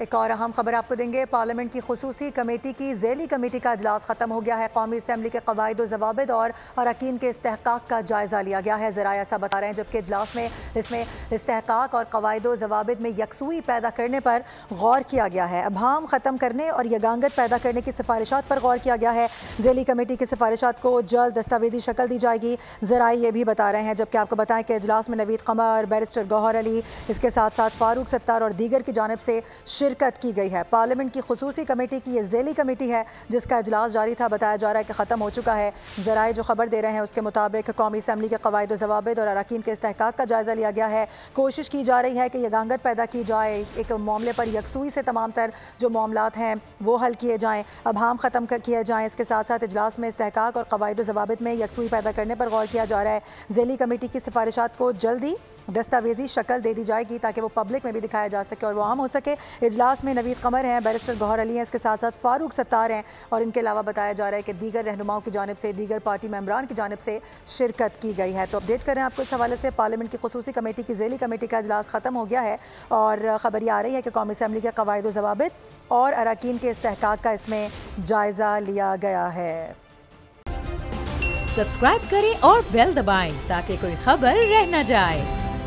एक और अहम खबर आपको देंगे। पार्लियामेंट की खुसूसी कमेटी की ज़ैली कमेटी का इजलास खत्म हो गया है। कौमी असम्बली के कवायद व ज़वाबित और अरकान के इस्तेहकाक का जायज़ा लिया गया है। ज़राए ऐसा बता रहे हैं, जबकि इजलास में इसमें इस्तेहकाक और कवायद व ज़वाबित में यकसुई पैदा करने पर गौर किया गया है। अभाम ख़त्म करने और यगांगत पैदा करने की सिफारिशात पर गौर किया गया है। ज़ैली कमेटी की सिफारिशात को जल्द दस्तावेजी शक्ल दी जाएगी, ज़राए ये भी बता रहे हैं। जबकि आपको बताएं कि इजलास में नवीद कमर, बैरिस्टर गौहर अली, इसके साथ साथ फारूक सत्तार और दीगर की जानिब से शिरकत की गई है। पार्लियामेंट की खुसूसी कमेटी की ये ज़ैली कमेटी है जिसका इजलास जारी था। बताया जा रहा है कि ख़त्म हो चुका है। ज़राए जो खबर दे रहे हैं उसके मुताबिक कौमी असम्बली के कवायद व ज़वाबित और अरकान के इस्तेहकाक का जायज़ा लिया गया है। कोशिश की जा रही है कि यगांगत पैदा की जाए, एक मामले पर यकसुई से तमाम तर जो मामलात हैं वो हल किए जाएँ, अभाम ख़त्म किए जाएँ। इसके साथ साथ इजलास में इस्तेहकाक और कवायद व ज़वाबित में यकसुई पैदा करने पर गौर किया जा रहा है। ज़ैली कमेटी की सिफारिशात को जल्दी दस्तावेजी शक्ल दे दी जाएगी ताकि वो पब्लिक में भी दिखाया जा सके और वो आम हो सके। इजलास में नवीद कमर हैं, बैरिस्टर गौहर अली हैं, इसके साथ साथ फारूक सत्तार हैं और इनके अलावा बताया जा रहा है कि दीगर रहनुमाओं की जानिब से, दीगर पार्टी मेंबरान की जानिब से शिरकत की गई है। तो अपडेट करें आपको इस हवाले से। पार्लियामेंट की खुसूसी कमेटी की ज़ैली कमेटी का इजलास ख़त्म हो गया है और ख़बर ये आ रही है कि कौमी असम्बली के कवायद व ज़वाबित और अरकान के इस्तेहकाक का इसमें जायज़ा लिया गया है। सब्सक्राइब करें और बेल दबाएं ताकि कोई खबर रह न जाए।